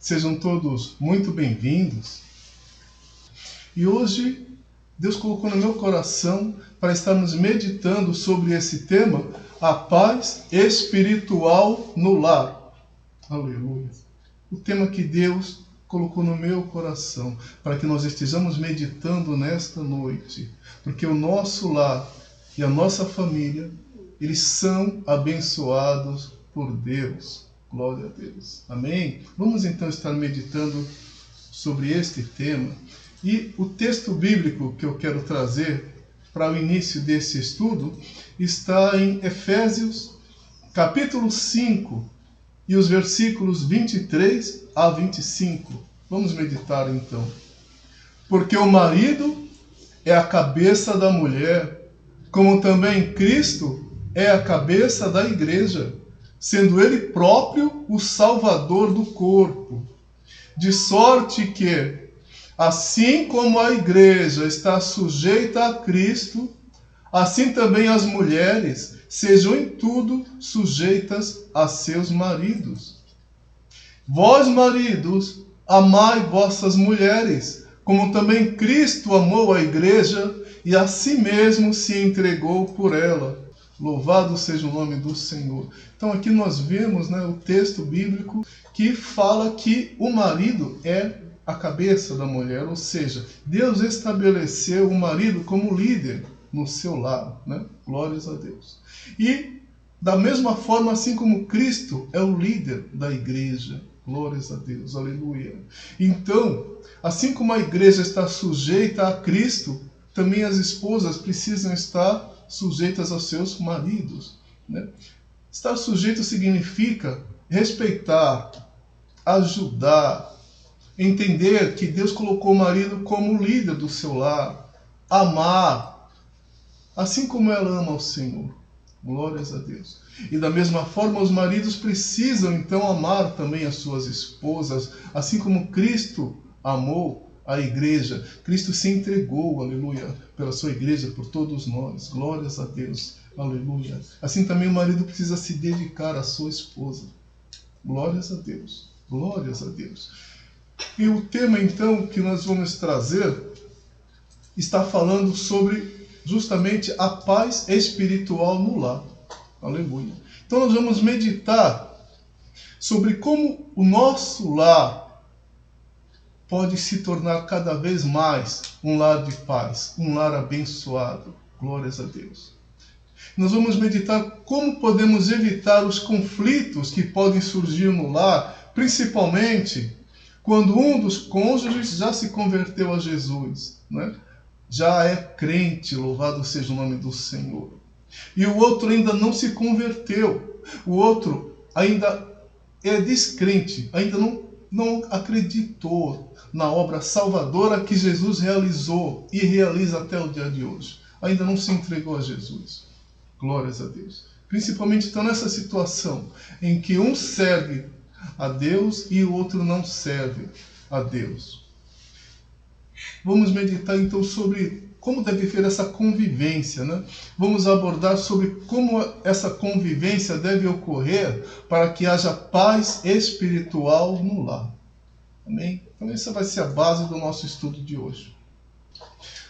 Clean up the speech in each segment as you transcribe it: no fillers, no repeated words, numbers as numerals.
Sejam todos muito bem-vindos. E hoje Deus colocou no meu coração para estarmos meditando sobre esse tema, a paz espiritual no lar. Aleluia. O tema que Deus colocou no meu coração para que nós estejamos meditando nesta noite, porque o nosso lar e a nossa família, eles são abençoados por Deus. Glória a Deus. Amém? Vamos então estar meditando sobre este tema. E o texto bíblico que eu quero trazer para o início desse estudo está em Efésios, capítulo 5, e os versículos 23 a 25. Vamos meditar então. Porque o marido é a cabeça da mulher, como também Cristo é a cabeça da igreja, sendo ele próprio o Salvador do corpo. De sorte que, assim como a igreja está sujeita a Cristo, assim também as mulheres sejam em tudo sujeitas a seus maridos. Vós, maridos, amai vossas mulheres, como também Cristo amou a igreja e a si mesmo se entregou por ela. Louvado seja o nome do Senhor. Então aqui nós vemos, o texto bíblico que fala que o marido é a cabeça da mulher, ou seja, Deus estabeleceu o marido como líder no seu lar, Glórias a Deus. E da mesma forma, assim como Cristo é o líder da igreja, glórias a Deus, aleluia. Então, assim como a igreja está sujeita a Cristo, também as esposas precisam estar sujeitas aos seus maridos. Estar sujeito significa respeitar, ajudar, entender que Deus colocou o marido como líder do seu lar, amar, assim como ela ama ao Senhor. Glórias a Deus. E da mesma forma, os maridos precisam então amar também as suas esposas, assim como Cristo amou a igreja. Cristo se entregou, aleluia, pela sua igreja, por todos nós. Glórias a Deus, aleluia. Assim também o marido precisa se dedicar à sua esposa. Glórias a Deus, glórias a Deus. E o tema então que nós vamos trazer está falando sobre justamente a paz espiritual no lar. Aleluia. Então nós vamos meditar sobre como o nosso lar pode se tornar cada vez mais um lar de paz, um lar abençoado. Glórias a Deus. Nós vamos meditar como podemos evitar os conflitos que podem surgir no lar, principalmente quando um dos cônjuges já se converteu a Jesus, já é crente, louvado seja o nome do Senhor. E o outro ainda não se converteu, o outro ainda é descrente, ainda não acreditou na obra salvadora que Jesus realizou e realiza até o dia de hoje. Ainda não se entregou a Jesus. Glórias a Deus. Principalmente então nessa situação em que um serve a Deus e o outro não serve a Deus. Vamos meditar então sobre como deve ser essa convivência, Vamos abordar sobre como essa convivência deve ocorrer para que haja paz espiritual no lar. Amém? Então essa vai ser a base do nosso estudo de hoje.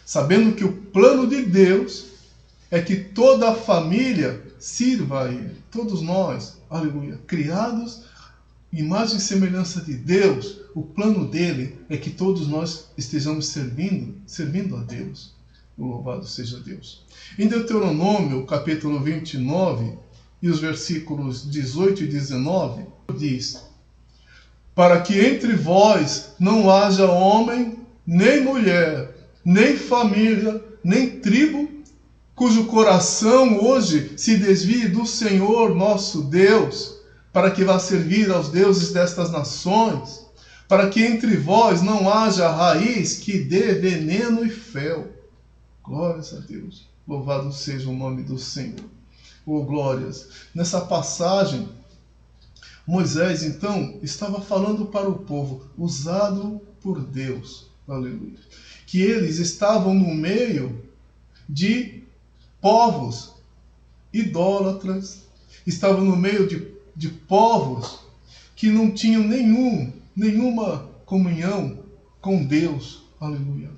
Sabendo que o plano de Deus é que toda a família sirva a Ele. Todos nós, aleluia, criados imagem e semelhança de Deus, o plano dele é que todos nós estejamos servindo a Deus. Louvado seja Deus. Em Deuteronômio, capítulo 29, e os versículos 18 e 19, diz: para que entre vós não haja homem, nem mulher, nem família, nem tribo, cujo coração hoje se desvie do Senhor nosso Deus, para que vá servir aos deuses destas nações, para que entre vós não haja raiz que dê veneno e fel. Glórias a Deus. Louvado seja o nome do Senhor. Oh, glórias. Nessa passagem, Moisés, então, estava falando para o povo, usado por Deus, aleluia, que eles estavam no meio de povos idólatras, estavam no meio de povos que não tinham nenhuma comunhão com Deus. Aleluia.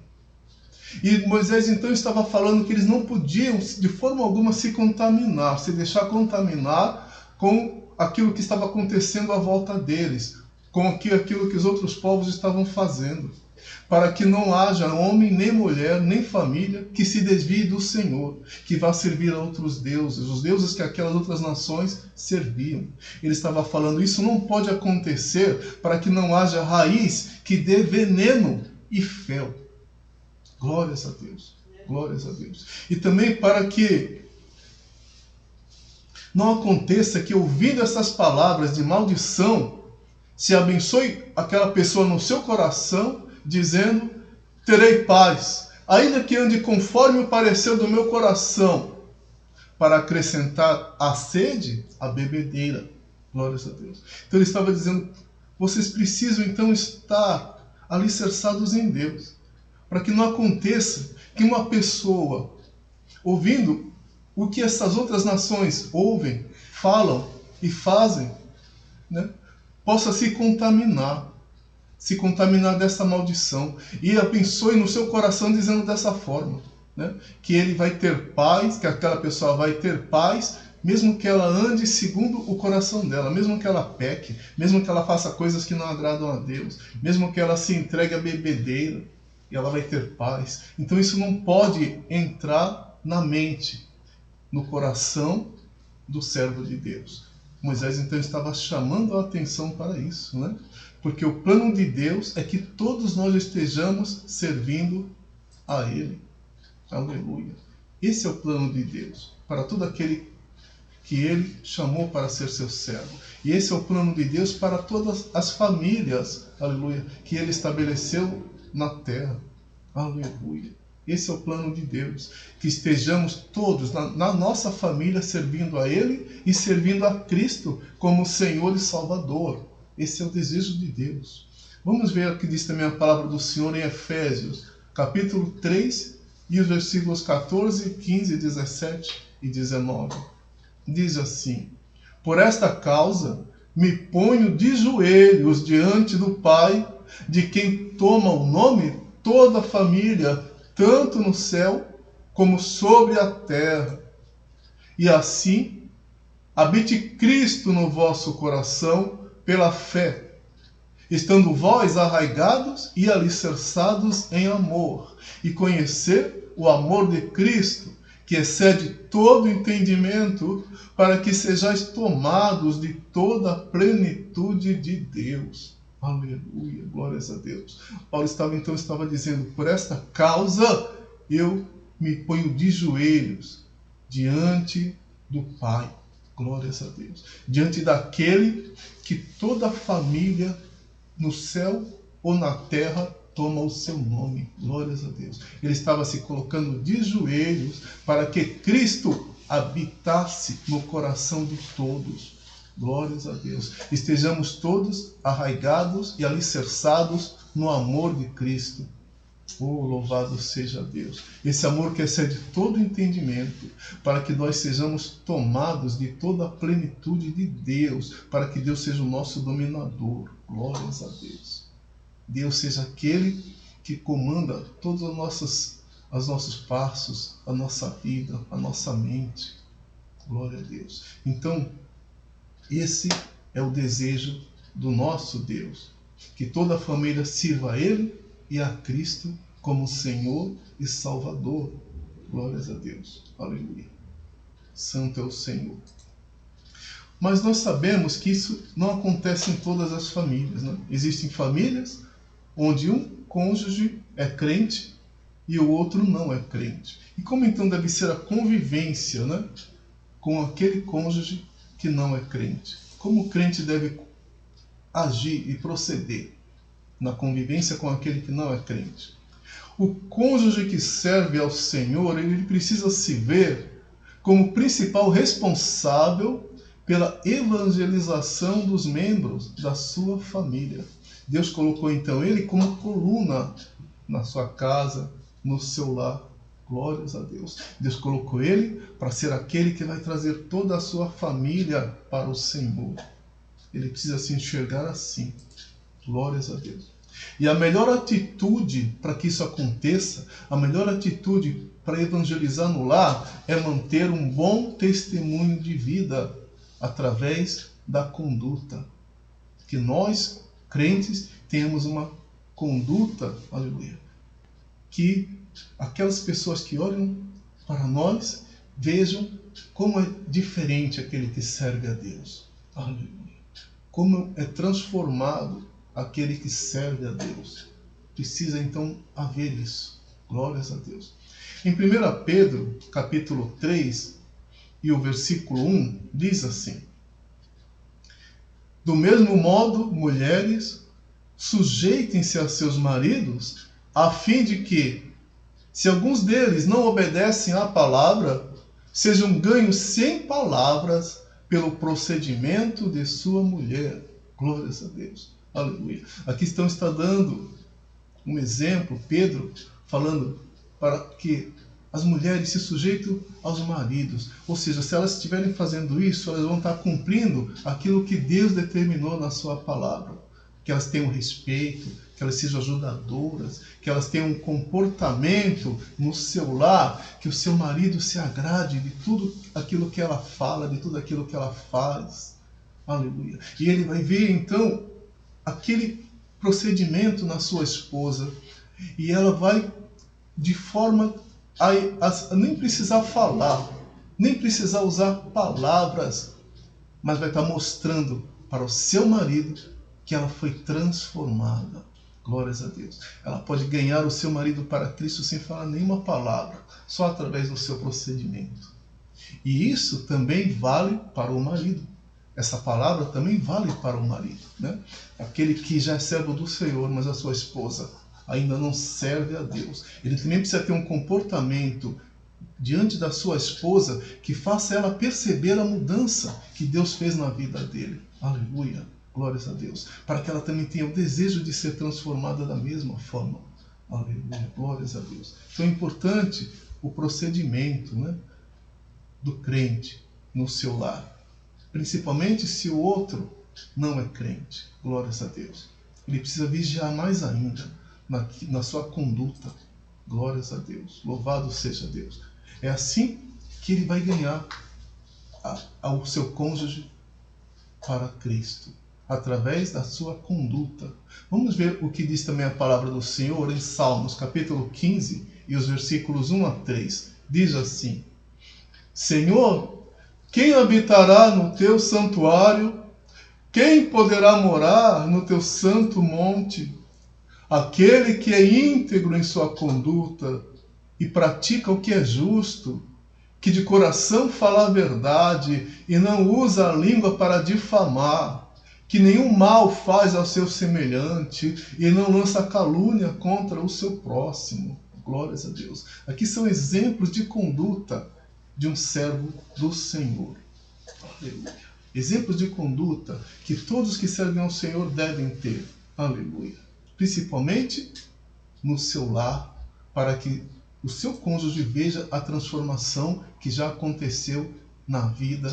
E Moisés então estava falando que eles não podiam de forma alguma se contaminar, se deixar contaminar com aquilo que estava acontecendo à volta deles, com aquilo que os outros povos estavam fazendo, para que não haja homem, nem mulher, nem família que se desvie do Senhor, que vá servir a outros deuses, os deuses que aquelas outras nações serviam. Ele estava falando, isso não pode acontecer para que não haja raiz que dê veneno e fel. Glórias a Deus, glórias a Deus. E também para que não aconteça que, ouvindo essas palavras de maldição, se abençoe aquela pessoa no seu coração, dizendo, terei paz, ainda que ande conforme o parecer do meu coração, para acrescentar à sede a bebedeira. Glórias a Deus. Então ele estava dizendo, vocês precisam então estar alicerçados em Deus, para que não aconteça que uma pessoa, ouvindo o que essas outras nações ouvem, falam e fazem, né, possa se contaminar dessa maldição, e abençoe no seu coração dizendo dessa forma, né, que ele vai ter paz, que aquela pessoa vai ter paz, mesmo que ela ande segundo o coração dela, mesmo que ela peque, mesmo que ela faça coisas que não agradam a Deus, mesmo que ela se entregue à bebedeira, e ela vai ter paz. Então isso não pode entrar na mente, no coração do servo de Deus. Moisés então estava chamando a atenção para isso, né? Porque o plano de Deus é que todos nós estejamos servindo a Ele. Aleluia. Esse é o plano de Deus, para todo aquele que Ele chamou para ser seu servo. E esse é o plano de Deus para todas as famílias, aleluia, que Ele estabeleceu na terra. Aleluia. Esse é o plano de Deus. Que estejamos todos na nossa família servindo a Ele e servindo a Cristo como Senhor e Salvador. Esse é o desejo de Deus. Vamos ver o que diz também a palavra do Senhor em Efésios, capítulo 3, e os versículos 14, 15, 17 e 19. Diz assim, por esta causa me ponho de joelhos diante do Pai, de quem toma o nome toda a família, tanto no céu como sobre a terra. E assim, habite Cristo no vosso coração pela fé, estando vós arraigados e alicerçados em amor, e conhecer o amor de Cristo, que excede todo entendimento, para que sejais tomados de toda a plenitude de Deus. Aleluia, glórias a Deus. Paulo estava dizendo, por esta causa eu me ponho de joelhos diante do Pai. Glórias a Deus. Diante daquele que toda a família no céu ou na terra toma o seu nome. Glórias a Deus. Ele estava se colocando de joelhos para que Cristo habitasse no coração de todos. Glórias a Deus. Estejamos todos arraigados e alicerçados no amor de Cristo. Oh, louvado seja Deus. Esse amor que excede todo entendimento, para que nós sejamos tomados de toda a plenitude de Deus, para que Deus seja o nosso dominador. Glórias a Deus. Deus seja aquele que comanda todos os nossos passos, a nossa vida, a nossa mente. Glória a Deus. Então, esse é o desejo do nosso Deus, que toda a família sirva a Ele e a Cristo como Senhor e Salvador. Glórias a Deus. Aleluia. Santo é o Senhor. Mas nós sabemos que isso não acontece em todas as famílias, né? Existem famílias onde um cônjuge é crente e o outro não é crente. E como então deve ser a convivência, né, com aquele cônjuge que não é crente? Como o crente deve agir e proceder na convivência com aquele que não é crente? O cônjuge que serve ao Senhor, ele precisa se ver como principal responsável pela evangelização dos membros da sua família. Deus colocou então ele como coluna na sua casa, no seu lar. Glórias a Deus. Deus colocou ele para ser aquele que vai trazer toda a sua família para o Senhor. Ele precisa se enxergar assim. Glórias a Deus. E a melhor atitude para que isso aconteça, a melhor atitude para evangelizar no lar é manter um bom testemunho de vida através da conduta. Que nós, crentes, tenhamos uma conduta, aleluia, que aquelas pessoas que olham para nós vejam como é diferente aquele que serve a Deus. Aleluia. Como é transformado aquele que serve a Deus. Precisa então haver isso. Glórias a Deus. Em 1 Pedro, capítulo 3, e o versículo 1, diz assim: do mesmo modo, mulheres, sujeitem-se a seus maridos, a fim de que, se alguns deles não obedecem à palavra, sejam ganhos sem palavras pelo procedimento de sua mulher. Glórias a Deus. Aleluia. Aqui está dando um exemplo, Pedro, falando para que as mulheres se sujeitem aos maridos. Ou seja, se elas estiverem fazendo isso, elas vão estar cumprindo aquilo que Deus determinou na sua palavra. Que elas tenham respeito, que elas sejam ajudadoras, que elas tenham um comportamento no seu lar, que o seu marido se agrade de tudo aquilo que ela fala, de tudo aquilo que ela faz. Aleluia. E ele vai ver então aquele procedimento na sua esposa, e ela vai de forma a nem precisar falar, nem precisar usar palavras, mas vai estar mostrando para o seu marido que ela foi transformada. Glórias a Deus. Ela pode ganhar o seu marido para Cristo sem falar nenhuma palavra, só através do seu procedimento. E isso também vale para o marido. Essa palavra também vale para o marido, né? Aquele que já é servo do Senhor, mas a sua esposa ainda não serve a Deus. Ele também precisa ter um comportamento diante da sua esposa que faça ela perceber a mudança que Deus fez na vida dele. Aleluia, glórias a Deus. Para que ela também tenha o desejo de ser transformada da mesma forma. Aleluia, glórias a Deus. Então é importante o procedimento, né, do crente no seu lar. Principalmente se o outro não é crente. Glórias a Deus. Ele precisa vigiar mais ainda na sua conduta. Glórias a Deus. Louvado seja Deus. É assim que ele vai ganhar ao seu cônjuge para Cristo, através da sua conduta. Vamos ver o que diz também a palavra do Senhor em Salmos, capítulo 15, e os versículos 1 a 3. Diz assim: Senhor, quem habitará no teu santuário? Quem poderá morar no teu santo monte? Aquele que é íntegro em sua conduta e pratica o que é justo, que de coração fala a verdade e não usa a língua para difamar, que nenhum mal faz ao seu semelhante e não lança calúnia contra o seu próximo. Glórias a Deus. Aqui são exemplos de conduta de um servo do Senhor. Aleluia. Exemplos de conduta que todos que servem ao Senhor devem ter. Aleluia. Principalmente no seu lar, para que o seu cônjuge veja a transformação que já aconteceu na vida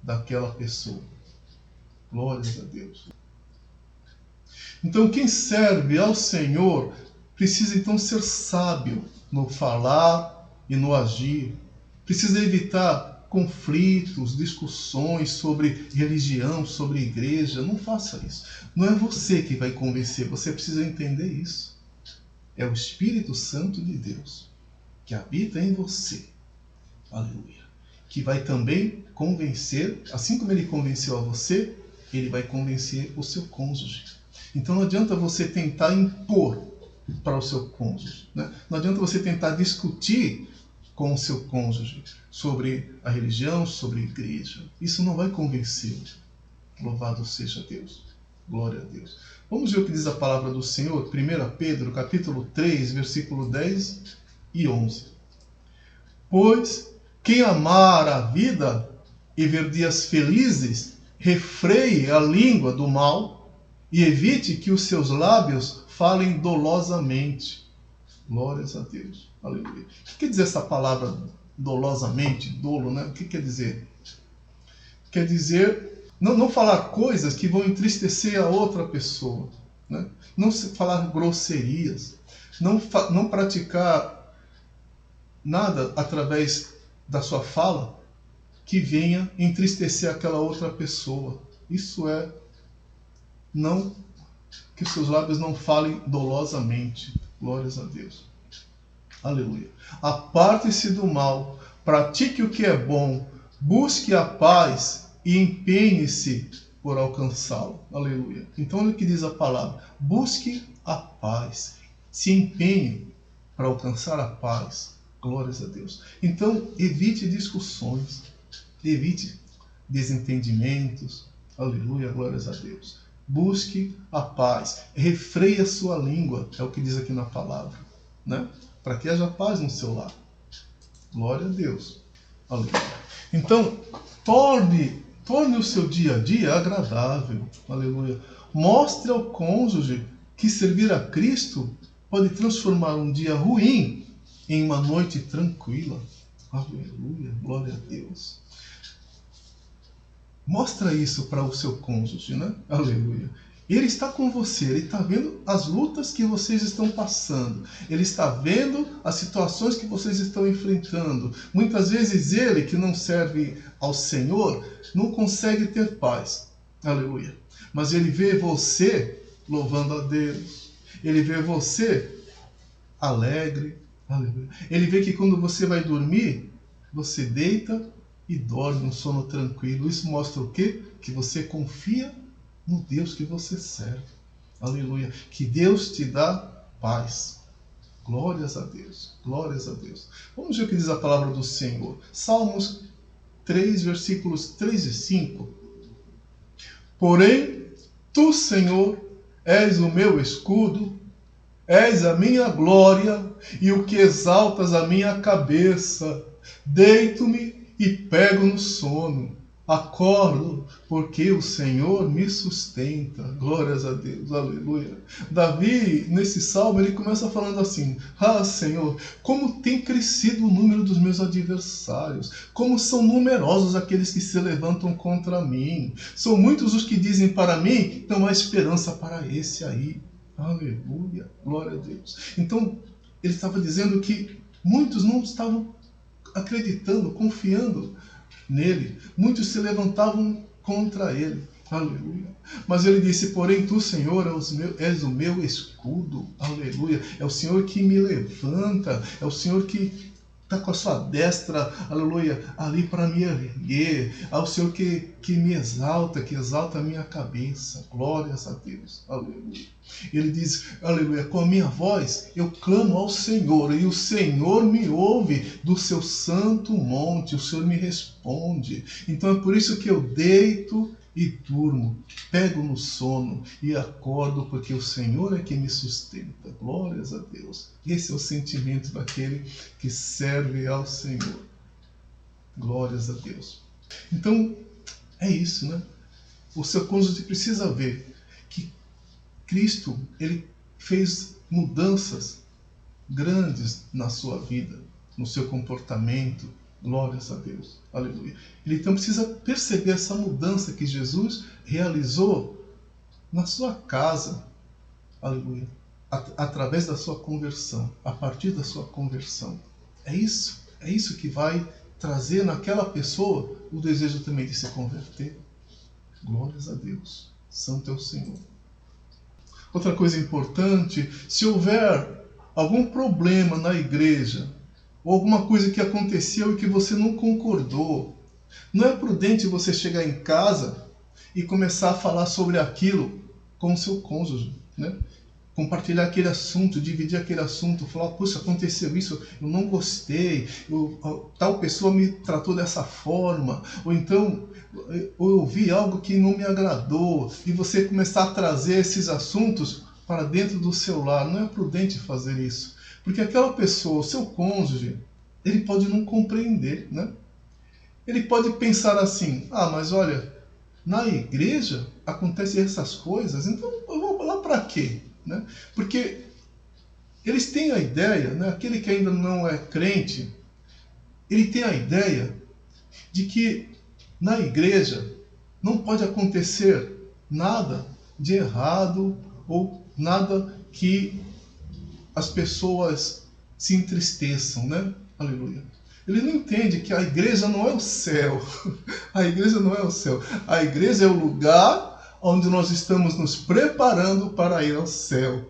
daquela pessoa. Glórias a Deus. Então, quem serve ao Senhor precisa então ser sábio no falar e no agir. Precisa evitar conflitos, discussões sobre religião, sobre igreja. Não faça isso. Não é você que vai convencer, você precisa entender isso. É o Espírito Santo de Deus que habita em você. Aleluia. Que vai também convencer, assim como ele convenceu a você, ele vai convencer o seu cônjuge. Então não adianta você tentar impor para o seu cônjuge, né? Não adianta você tentar discutir com o seu cônjuge sobre a religião, sobre a igreja. Isso não vai convencê-lo. Louvado seja Deus. Glória a Deus. Vamos ver o que diz a palavra do Senhor. 1 Pedro, capítulo 3, versículo 10 e 11. Pois quem amar a vida e ver dias felizes, refreie a língua do mal e evite que os seus lábios falem dolosamente. Glórias a Deus. Aleluia. O que quer dizer essa palavra dolosamente? Dolo, né? O que quer dizer? Quer dizer não falar coisas que vão entristecer a outra pessoa. né? Não se falar grosserias, não praticar nada através da sua fala que venha entristecer aquela outra pessoa. Isso é, não que seus lábios não falem dolosamente. Glórias a Deus. Aleluia. Aparte-se do mal, pratique o que é bom, busque a paz e empenhe-se por alcançá-lo. Aleluia. Então olha o que diz a palavra. Busque a paz. Se empenhe para alcançar a paz. Glórias a Deus. Então evite discussões. Evite desentendimentos. Aleluia. Glórias a Deus. Busque a paz. Refreie a sua língua. É o que diz aqui na palavra, né? Para que haja paz no seu lar. Glória a Deus. Aleluia. Então, torne o seu dia a dia agradável. Aleluia. Mostre ao cônjuge que servir a Cristo pode transformar um dia ruim em uma noite tranquila. Aleluia. Glória a Deus. Mostra isso para o seu cônjuge, né? Aleluia. Ele está com você, ele está vendo as lutas que vocês estão passando, ele está vendo as situações que vocês estão enfrentando. Muitas vezes ele, que não serve ao Senhor, não consegue ter paz. Aleluia. Mas ele vê você louvando a Deus, ele vê você alegre. Aleluia. Ele vê que quando você vai dormir, você deita e dorme um sono tranquilo. Isso mostra o quê? Que você confia no Deus que você serve. Aleluia. Que Deus te dá paz. Glórias a Deus. Glórias a Deus. Vamos ver o que diz a palavra do Senhor. Salmos 3, versículos 3 e 5. Porém, tu, Senhor, és o meu escudo, és a minha glória e o que exaltas a minha cabeça. Deito-me e pego no sono. Acordo, porque o Senhor me sustenta. Glórias a Deus, aleluia. Davi, nesse salmo, ele começa falando assim: ah, Senhor, como tem crescido o número dos meus adversários, como são numerosos aqueles que se levantam contra mim. São muitos os que dizem para mim, não há esperança para esse aí. Aleluia, glória a Deus. Então, ele estava dizendo que muitos não estavam acreditando, confiando nele. Muitos se levantavam contra ele. Aleluia. Mas ele disse, porém tu, Senhor, és o meu escudo. Aleluia. É o Senhor que me levanta. É o Senhor que está com a sua destra, aleluia, ali para me erguer. É o Senhor que me exalta, que exalta a minha cabeça. Glórias a Deus. Aleluia. Ele diz, aleluia, com a minha voz eu clamo ao Senhor, e o Senhor me ouve do seu santo monte, o Senhor me responde. Então é por isso que eu deito e durmo, pego no sono e acordo, porque o Senhor é que me sustenta. Glórias a Deus. Esse é o sentimento daquele que serve ao Senhor. Glórias a Deus. Então, é isso, né? O seu cônjuge precisa ver que Cristo, ele fez mudanças grandes na sua vida, no seu comportamento. Glórias a Deus. Aleluia. Ele então precisa perceber essa mudança que Jesus realizou na sua casa. Aleluia. Através da sua conversão, a partir da sua conversão. É isso que vai trazer naquela pessoa o desejo também de se converter. Glórias a Deus. Santo é o Senhor. Outra coisa importante, se houver algum problema na igreja, ou alguma coisa que aconteceu e que você não concordou, não é prudente você chegar em casa e começar a falar sobre aquilo com o seu cônjuge, né? Compartilhar aquele assunto, dividir aquele assunto, falar, puxa, aconteceu isso, eu não gostei, tal pessoa me tratou dessa forma, ou então eu ouvi algo que não me agradou, e você começar a trazer esses assuntos para dentro do seu lar. Não é prudente fazer isso. Porque aquela pessoa, o seu cônjuge, ele pode não compreender, né? Ele pode pensar assim, mas olha, na igreja acontecem essas coisas, então eu vou lá para quê? Né? Porque eles têm a ideia, né? Aquele que ainda não é crente, ele tem a ideia de que na igreja não pode acontecer nada de errado ou nada que as pessoas se entristeçam, né? Aleluia. Ele não entende que a igreja não é o céu. A igreja não é o céu. A igreja é o lugar onde nós estamos nos preparando para ir ao céu.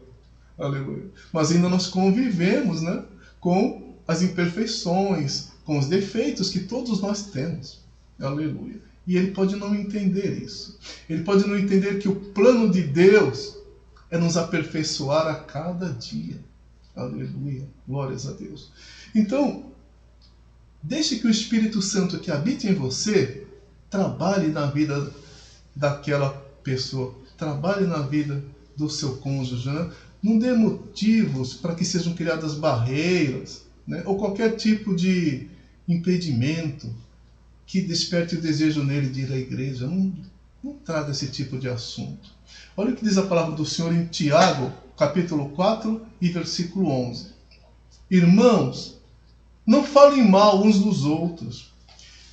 Aleluia. Mas ainda nós convivemos, né, com as imperfeições, com os defeitos que todos nós temos. Aleluia. E ele pode não entender isso. Ele pode não entender que o plano de Deus é nos aperfeiçoar a cada dia. Aleluia. Glórias a Deus. Então, deixe que o Espírito Santo que habita em você trabalhe na vida daquela pessoa. Trabalhe na vida do seu cônjuge, né? Não dê motivos para que sejam criadas barreiras, né? Ou qualquer tipo de impedimento que desperte o desejo nele de ir à igreja. Não traga esse tipo de assunto. Olha o que diz a palavra do Senhor em Tiago, capítulo 4 e versículo 11. Irmãos, não falem mal uns dos outros.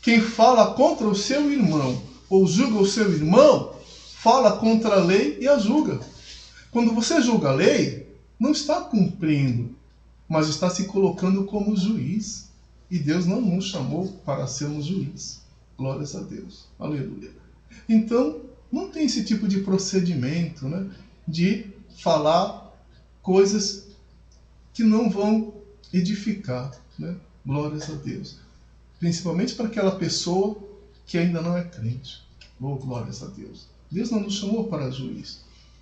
Quem fala contra o seu irmão ou julga o seu irmão, fala contra a lei e a julga. Quando você julga a lei, não está cumprindo, mas está se colocando como juiz. E Deus não nos chamou para sermos juiz. Glórias a Deus. Aleluia. Então, não tem esse tipo de procedimento, né, de falar coisas que não vão edificar, né? Glórias a Deus. Principalmente para aquela pessoa que ainda não é crente. Oh, glórias a Deus. Deus não nos chamou para juiz.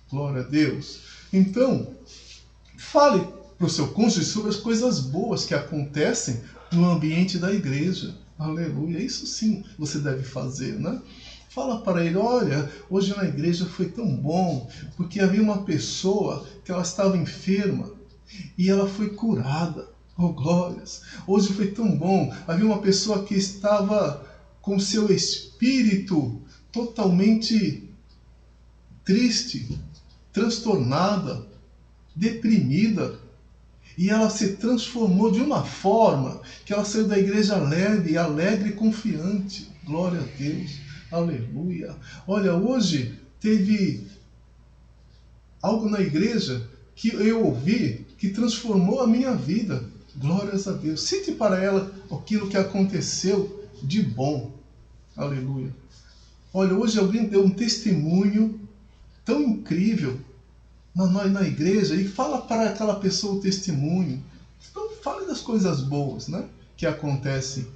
Glória a Deus. Então, fale para o seu cônjuge sobre as coisas boas que acontecem no ambiente da igreja. Aleluia. Isso sim você deve fazer, né? Fala para ele, olha, hoje na igreja foi tão bom, porque havia uma pessoa que ela estava enferma e ela foi curada. Oh, glórias. Hoje foi tão bom. Havia uma pessoa que estava com seu espírito totalmente triste, transtornada, deprimida. E ela se transformou de uma forma que ela saiu da igreja leve, alegre e confiante. Glória a Deus. Aleluia. Olha, hoje teve algo na igreja que eu ouvi que transformou a minha vida. Glórias a Deus. Cite para ela aquilo que aconteceu de bom. Aleluia. Olha, hoje alguém deu um testemunho tão incrível na igreja e fala para aquela pessoa o testemunho. Então, fale das coisas boas, né, que acontecem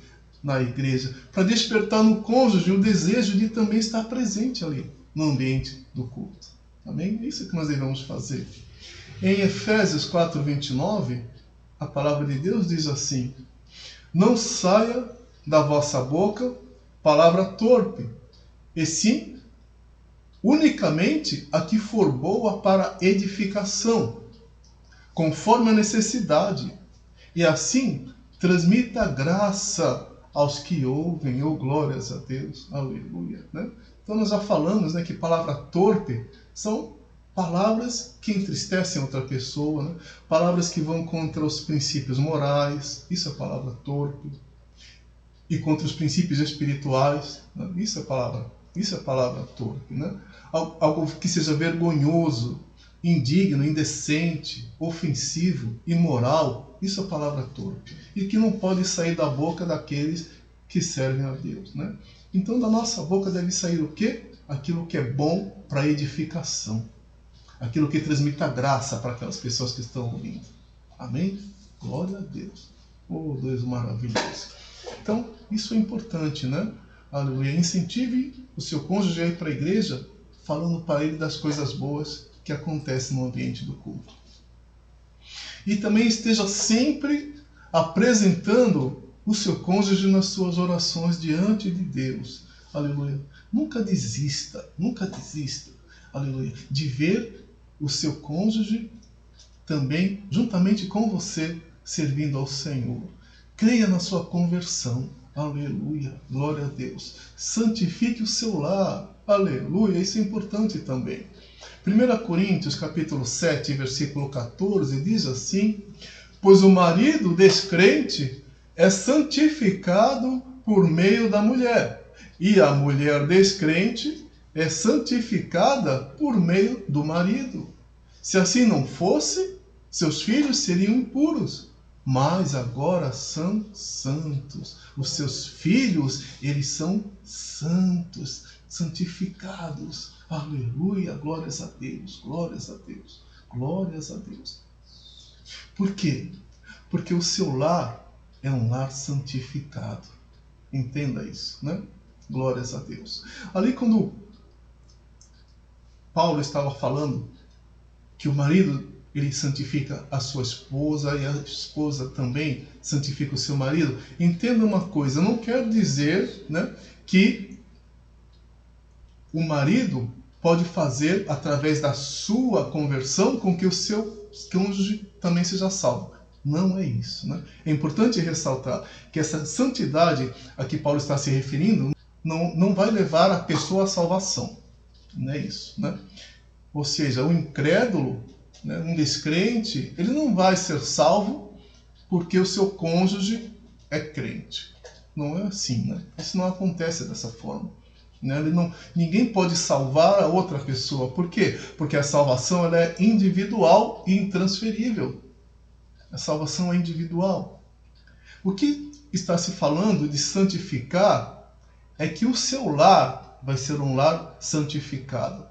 na igreja, para despertar no cônjuge o desejo de também estar presente ali no ambiente do culto. Amém? É isso que nós devemos fazer. Em Efésios 4:29, a palavra de Deus diz assim: não saia da vossa boca palavra torpe, e sim unicamente a que for boa para edificação, conforme a necessidade, e assim transmita graça aos que ouvem. Oh, glórias a Deus, aleluia, né? Então nós já falamos, né, que palavra torpe são palavras que entristecem outra pessoa, né? Palavras que vão contra os princípios morais, isso é palavra torpe, e contra os princípios espirituais, né? Isso é palavra torpe, né? Algo que seja vergonhoso, indigno, indecente, ofensivo, imoral, isso é palavra torpe, e que não pode sair da boca daqueles que servem a Deus, né? Então da nossa boca deve sair o quê? Aquilo que é bom para edificação, aquilo que transmita graça para aquelas pessoas que estão ouvindo. Amém? Glória a Deus. Oh, Deus maravilhoso. Então, isso é importante, né? Aleluia. Incentive o seu cônjuge a ir para a igreja falando para ele das coisas boas que acontecem no ambiente do culto. E também esteja sempre apresentando o seu cônjuge nas suas orações diante de Deus. Aleluia. Nunca desista, aleluia, de ver o seu cônjuge também, juntamente com você, servindo ao Senhor. Creia na sua conversão. Aleluia. Glória a Deus. Santifique o seu lar. Aleluia. Isso é importante também. 1 Coríntios, capítulo 7, versículo 14, diz assim: pois o marido descrente é santificado por meio da mulher, e a mulher descrente é santificada por meio do marido. Se assim não fosse, seus filhos seriam impuros, mas agora são santos. Os seus filhos, eles são santos, santificados. Aleluia, glórias a Deus, glórias a Deus, glórias a Deus. Por quê? Porque o seu lar é um lar santificado. Entenda isso, né? Glórias a Deus. Ali quando Paulo estava falando que o marido, ele santifica a sua esposa e a esposa também santifica o seu marido, entenda uma coisa, não quer dizer, né, que o marido pode fazer, através da sua conversão, com que o seu cônjuge também seja salvo. Não é isso, né? É importante ressaltar que essa santidade a que Paulo está se referindo não vai levar a pessoa à salvação. Não é isso, né? Ou seja, o incrédulo, né, um descrente, ele não vai ser salvo porque o seu cônjuge é crente. Não é assim, né? Isso não acontece dessa forma. Né? Ninguém pode salvar a outra pessoa. Por quê? Porque a salvação ela é individual e intransferível. A salvação é individual. O que está se falando de santificar é que o seu lar vai ser um lar santificado.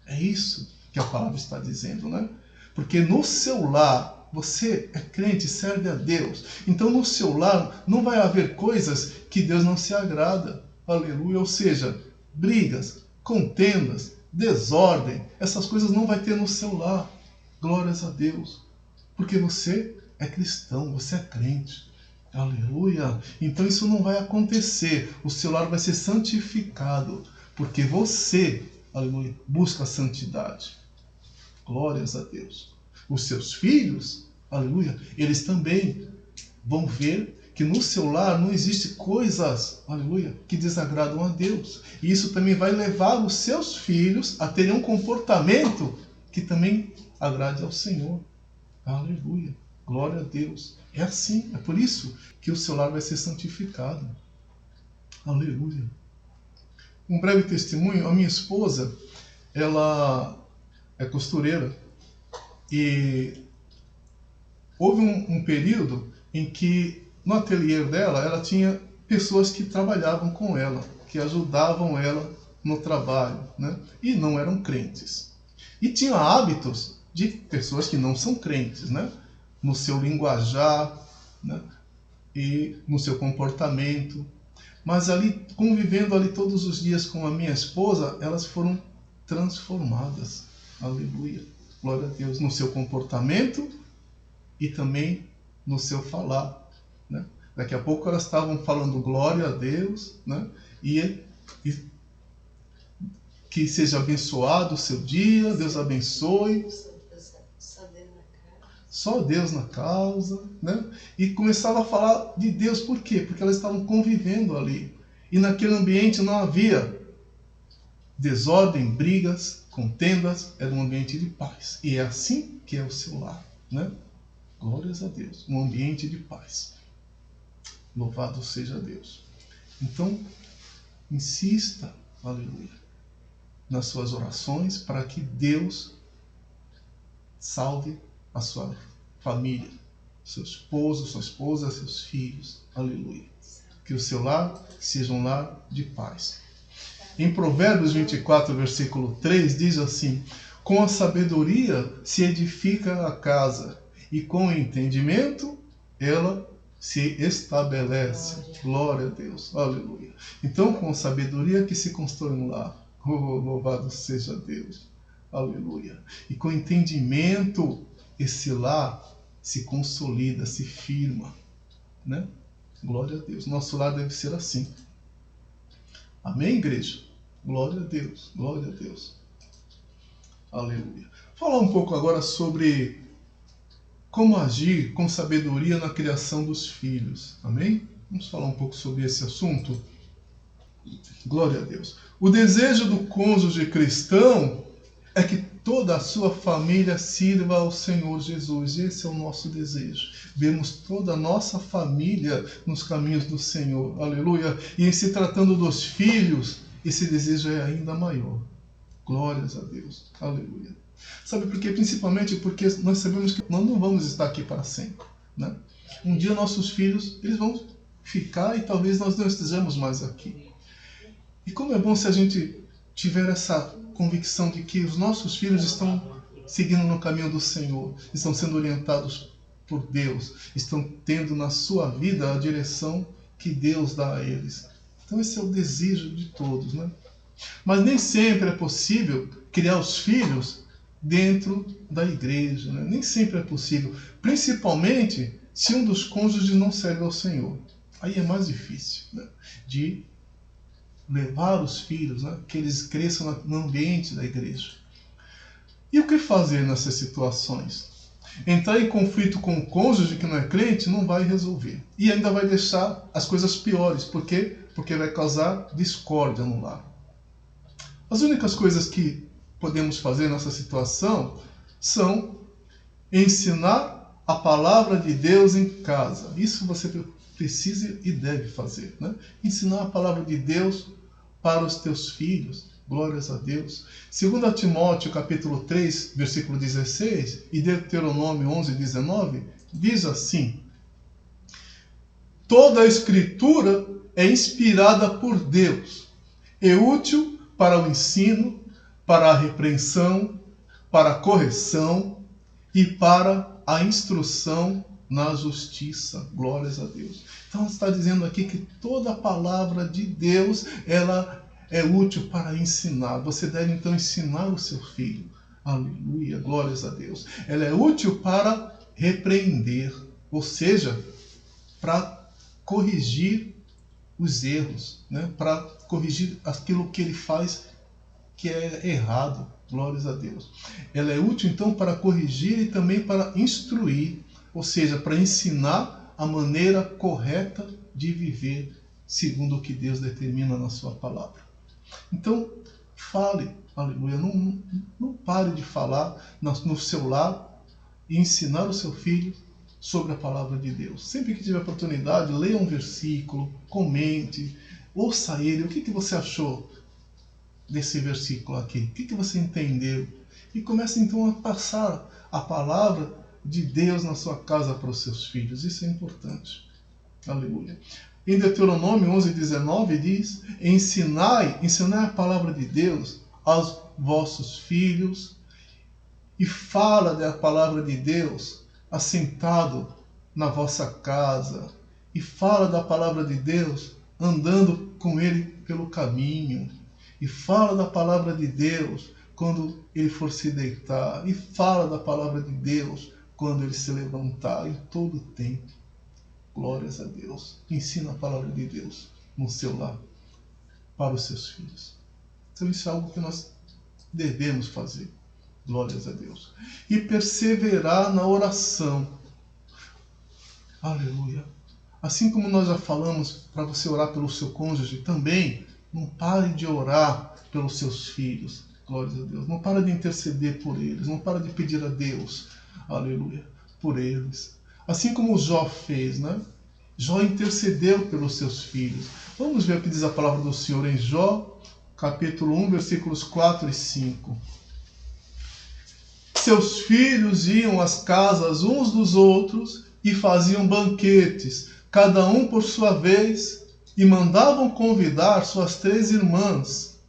É isso que a palavra está dizendo, né? Porque no seu lar, você é crente, serve a Deus. Então no seu lar não vai haver coisas que Deus não se agrada. Aleluia. Ou seja, brigas, contendas, desordem, essas coisas não vai ter no seu lar. Glórias a Deus. Porque você é cristão, você é crente. Aleluia. Então isso não vai acontecer. O seu lar vai ser santificado. Porque você, aleluia, busca a santidade. Glórias a Deus. Os seus filhos, aleluia, eles também vão ver que no seu lar não existe coisas, aleluia, que desagradam a Deus. E isso também vai levar os seus filhos a terem um comportamento que também agrade ao Senhor. Aleluia. Glória a Deus. É assim, é por isso que o seu lar vai ser santificado. Aleluia. Um breve testemunho, a minha esposa, ela é costureira e houve um período em que no ateliê dela, ela tinha pessoas que trabalhavam com ela, que ajudavam ela no trabalho, né? E não eram crentes. E tinha hábitos de pessoas que não são crentes, né? No seu linguajar, né? E no seu comportamento. Mas ali, convivendo ali todos os dias com a minha esposa, elas foram transformadas. Aleluia. Glória a Deus. No seu comportamento e também no seu falar. Né? Daqui a pouco elas estavam falando glória a Deus, né? E que seja abençoado o seu dia, Deus abençoe. Só Deus na causa, né? E começava a falar de Deus, por quê? Porque elas estavam convivendo ali. E naquele ambiente não havia desordem, brigas, contendas, era um ambiente de paz. E é assim que é o seu lar, né? Glórias a Deus, um ambiente de paz. Louvado seja Deus. Então, insista, aleluia, nas suas orações para que Deus salve a sua família, seu esposo, sua esposa, seus filhos. Aleluia. Que o seu lar seja um lar de paz. Em Provérbios 24, versículo 3, diz assim: com a sabedoria se edifica a casa, e com o entendimento ela se estabelece. Glória a Deus. Aleluia. Então, com sabedoria que se constrói um lar. Oh, louvado seja Deus. Aleluia. E com entendimento, esse lar se consolida, se firma. Né? Glória a Deus. Nosso lar deve ser assim. Amém, igreja? Glória a Deus. Glória a Deus. Aleluia. Falar um pouco agora sobre como agir com sabedoria na criação dos filhos. Amém? Vamos falar um pouco sobre esse assunto? Glória a Deus. O desejo do cônjuge cristão é que toda a sua família sirva ao Senhor Jesus. Esse é o nosso desejo. Vermos toda a nossa família nos caminhos do Senhor. Aleluia. E em se tratando dos filhos, esse desejo é ainda maior. Glórias a Deus. Aleluia. Sabe por quê? Principalmente porque nós sabemos que nós não vamos estar aqui para sempre, né? Um dia nossos filhos, eles vão ficar e talvez nós não estejamos mais aqui. E como é bom se a gente tiver essa convicção de que os nossos filhos estão seguindo no caminho do Senhor, estão sendo orientados por Deus, estão tendo na sua vida a direção que Deus dá a eles. Então esse é o desejo de todos, né? Mas nem sempre é possível criar os filhos dentro da igreja, né? Nem sempre é possível, principalmente se um dos cônjuges não serve ao Senhor. Aí é mais difícil, né? De levar os filhos, né? Que eles cresçam no ambiente da igreja. E o que fazer nessas situações? Entrar em conflito com o cônjuge que não é crente não vai resolver. E ainda vai deixar as coisas piores. Por quê? Porque vai causar discórdia no lar. As únicas coisas que podemos fazer nessa situação são ensinar a palavra de Deus em casa. Isso você precisa e deve fazer, né? Ensinar a palavra de Deus para os teus filhos. Glórias a Deus. 2 Timóteo capítulo 3, versículo 16 e Deuteronômio 11, 19 diz assim: toda a escritura é inspirada por Deus, é útil para o ensino, para a repreensão, para a correção e para a instrução na justiça. Glórias a Deus. Então está dizendo aqui que toda a palavra de Deus, ela é útil para ensinar. Você deve então ensinar o seu filho. Aleluia, glórias a Deus. Ela é útil para repreender, ou seja, para corrigir os erros, né? Para corrigir aquilo que ele faz que é errado. Glórias a Deus. Ela é útil então para corrigir e também para instruir, ou seja, para ensinar a maneira correta de viver segundo o que Deus determina na sua palavra. Então, fale, aleluia, não pare de falar no seu lar e ensinar o seu filho sobre a palavra de Deus. Sempre que tiver oportunidade, leia um versículo, comente, ouça ele. O que você achou desse versículo aqui? O que você entendeu? E comece então a passar a palavra de Deus na sua casa para os seus filhos. Isso é importante. Aleluia. Em Deuteronômio 11, 19 diz: ensinai a palavra de Deus aos vossos filhos, e fala da palavra de Deus assentado na vossa casa, e fala da palavra de Deus andando com ele pelo caminho, e fala da palavra de Deus quando ele for se deitar, e fala da palavra de Deus quando ele se levantar, em todo o tempo. Glórias a Deus. Ensina a palavra de Deus no seu lar para os seus filhos. Então isso é algo que nós devemos fazer. Glórias a Deus. E perseverar na oração. Aleluia. Assim como nós já falamos para você orar pelo seu cônjuge, também não pare de orar pelos seus filhos. Glórias a Deus. Não pare de interceder por eles. Não pare de pedir a Deus, aleluia, por eles. Assim como Jó fez, né? Jó intercedeu pelos seus filhos. Vamos ver o que diz a palavra do Senhor em Jó, capítulo 1, versículos 4 e 5. Seus filhos iam às casas uns dos outros e faziam banquetes, cada um por sua vez, e mandavam convidar suas 3 irmãs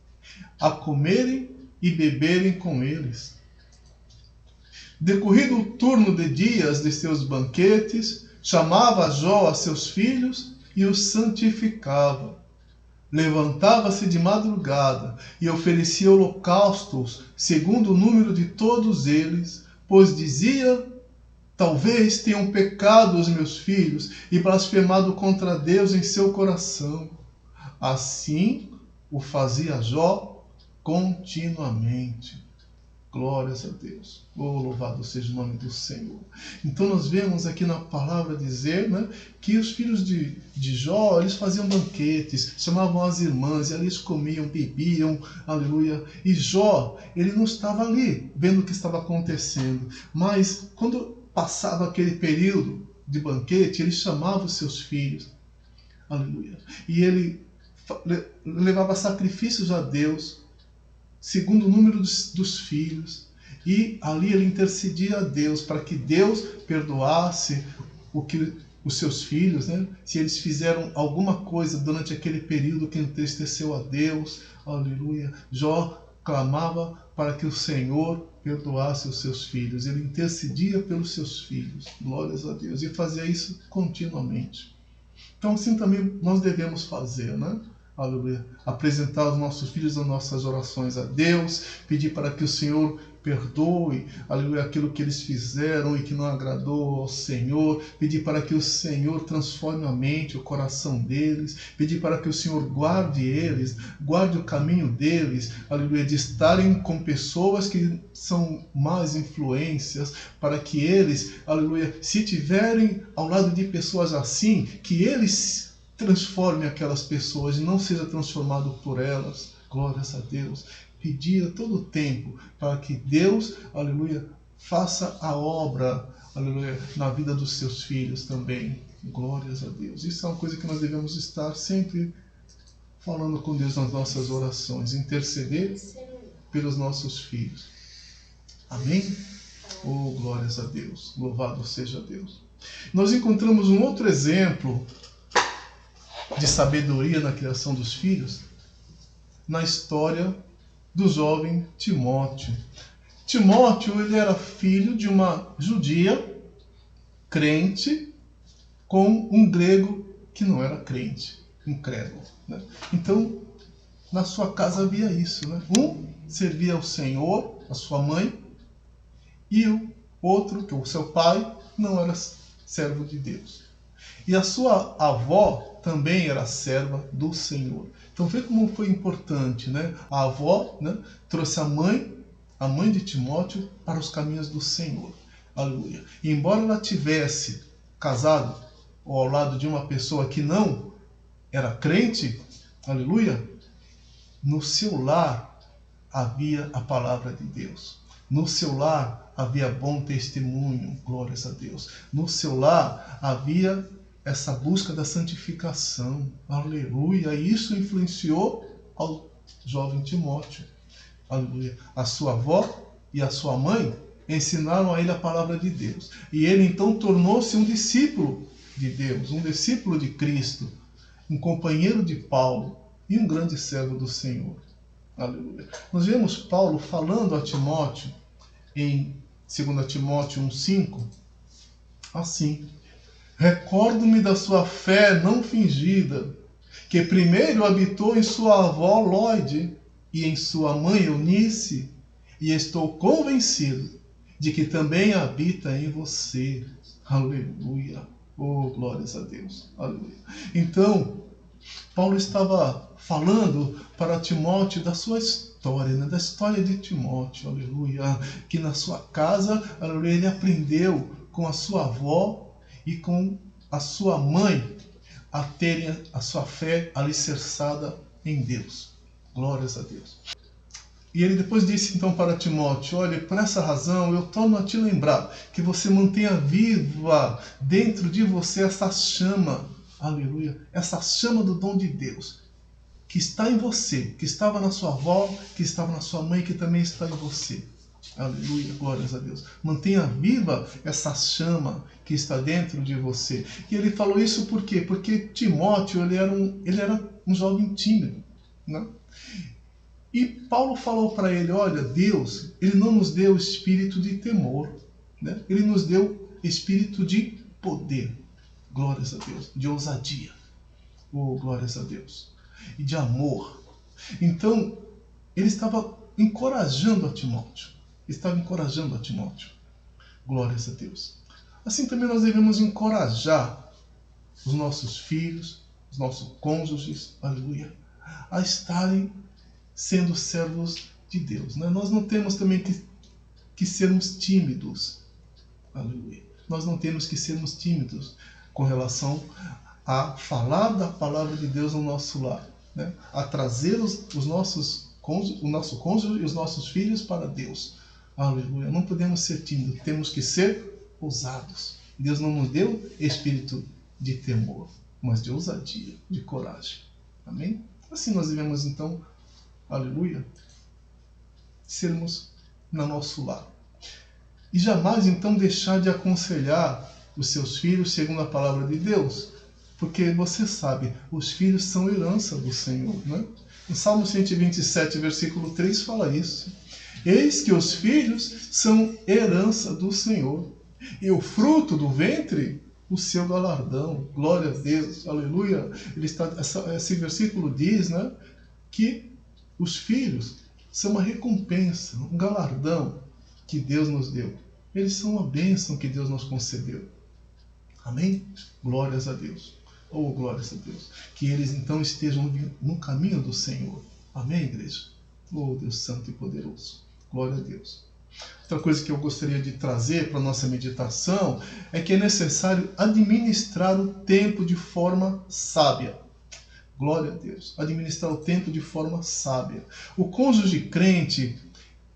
a comerem e beberem com eles. Decorrido o turno de dias de seus banquetes, chamava Jó a seus filhos e os santificava. Levantava-se de madrugada e oferecia holocaustos segundo o número de todos eles, pois dizia: talvez tenham pecado os meus filhos e blasfemado contra Deus em seu coração. Assim o fazia Jó continuamente. Glórias a Deus. Oh, louvado seja o nome do Senhor. Então nós vemos aqui na palavra dizer, né, que os filhos de Jó, eles faziam banquetes, chamavam as irmãs, e ali eles comiam, bebiam, aleluia. E Jó, ele não estava ali vendo o que estava acontecendo, mas quando passava aquele período de banquete, ele chamava os seus filhos, aleluia. E ele levava sacrifícios a Deus, segundo o número dos filhos, E ali ele intercedia a Deus para que Deus perdoasse os seus filhos, né? Se eles fizeram alguma coisa durante aquele período que entristeceu a Deus. Aleluia. Jó clamava para que o Senhor perdoasse os seus filhos. Ele intercedia pelos seus filhos. Glórias a Deus. E fazia isso continuamente. Então assim também nós devemos fazer, né? Aleluia. Apresentar os nossos filhos as nossas orações a Deus, pedir para que o Senhor perdoe, aleluia, aquilo que eles fizeram e que não agradou ao Senhor, pedir para que o Senhor transforme a mente, o coração deles, pedir para que o Senhor guarde eles, guarde o caminho deles, aleluia, de estarem com pessoas que são más influências, para que eles, aleluia, se tiverem ao lado de pessoas assim, que eles transformem aquelas pessoas e não seja transformado por elas. Glórias a Deus. Pedir a todo tempo para que Deus, aleluia, faça a obra, aleluia, na vida dos seus filhos também. Glórias a Deus. Isso é uma coisa que nós devemos estar sempre falando com Deus nas nossas orações, interceder pelos nossos filhos. Amém? Oh, glórias a Deus. Louvado seja Deus. Nós encontramos um outro exemplo de sabedoria na criação dos filhos na história do jovem Timóteo. Timóteo, ele era filho de uma judia crente com um grego que não era crente, incrédulo, né? Então, na sua casa havia isso, né? Um servia ao Senhor, a sua mãe, e o outro, que é o seu pai, não era servo de Deus. E a sua avó também era serva do Senhor. Então vê como foi importante, né? A avó, né, trouxe a mãe de Timóteo, para os caminhos do Senhor. Aleluia. E embora ela tivesse casado ao lado de uma pessoa que não era crente, aleluia, no seu lar havia a palavra de Deus. No seu lar havia bom testemunho, glórias a Deus. No seu lar havia essa busca da santificação, aleluia. E isso influenciou ao jovem Timóteo, aleluia. A sua avó e a sua mãe ensinaram a ele a palavra de Deus. E ele então tornou-se um discípulo de Deus, um discípulo de Cristo, um companheiro de Paulo e um grande servo do Senhor. Aleluia. Nós vemos Paulo falando a Timóteo em 2 Timóteo 1,5, assim: recordo-me da sua fé não fingida, que primeiro habitou em sua avó Lóide e em sua mãe Eunice, e estou convencido de que também habita em você. Aleluia. Oh, glórias a Deus. Aleluia. Então, Paulo estava falando para Timóteo da sua história, né? Da história de Timóteo, aleluia, que na sua casa, aleluia, ele aprendeu com a sua avó e com a sua mãe a terem a sua fé alicerçada em Deus. Glórias a Deus. E ele depois disse então para Timóteo: olha, por essa razão eu torno a te lembrar que você mantenha viva dentro de você essa chama, aleluia, essa chama do dom de Deus, que está em você, que estava na sua avó, que estava na sua mãe, que também está em você. Aleluia, glórias a Deus. Mantenha viva essa chama que está dentro de você. E ele falou isso por quê? Porque Timóteo, ele era um jovem tímido, né? E Paulo falou para ele: olha, Deus, ele não nos deu espírito de temor, né? Ele nos deu espírito de poder, glórias a Deus, de ousadia, oh, glórias a Deus, e de amor. Então, ele estava encorajando a Timóteo. Glórias a Deus. Assim também nós devemos encorajar os nossos filhos, os nossos cônjuges, aleluia, a estarem sendo servos de Deus, né? Nós não temos também que sermos tímidos, aleluia. Nós não temos que sermos tímidos com relação a falar da palavra de Deus no nosso lar, né? A trazer o nosso cônjuge e os nossos filhos para Deus, aleluia. Não podemos ser tímidos, temos que ser ousados. Deus não nos deu espírito de temor, mas de ousadia, de coragem, amém? Assim nós devemos então, aleluia, sermos no nosso lar. E jamais, então, deixar de aconselhar os seus filhos segundo a palavra de Deus. Porque você sabe, os filhos são herança do Senhor, né? No Salmo 127, versículo 3, fala isso. Eis que os filhos são herança do Senhor, e o fruto do ventre, o seu galardão. Glória a Deus, aleluia. Esse versículo diz, né, que os filhos são uma recompensa, um galardão que Deus nos deu. Eles são uma bênção que Deus nos concedeu. Amém? Glórias a Deus. Oh, glórias a Deus. Que eles então estejam no caminho do Senhor. Amém, igreja? Oh, Deus Santo e Poderoso. Glória a Deus. Outra coisa que eu gostaria de trazer para a nossa meditação é que é necessário administrar o tempo de forma sábia. Glória a Deus. Administrar o tempo de forma sábia. O cônjuge crente,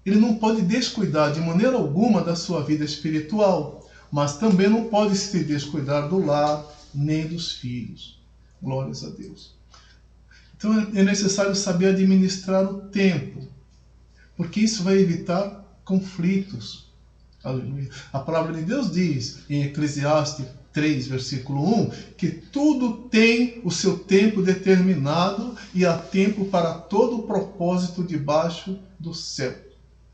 ele não pode descuidar de maneira alguma da sua vida espiritual, mas também não pode se descuidar do lar, nem dos filhos. Glórias a Deus. Então é necessário saber administrar o tempo, porque isso vai evitar conflitos. Aleluia. A palavra de Deus diz em Eclesiastes 3, versículo 1, que tudo tem o seu tempo determinado e há tempo para todo o propósito debaixo do céu.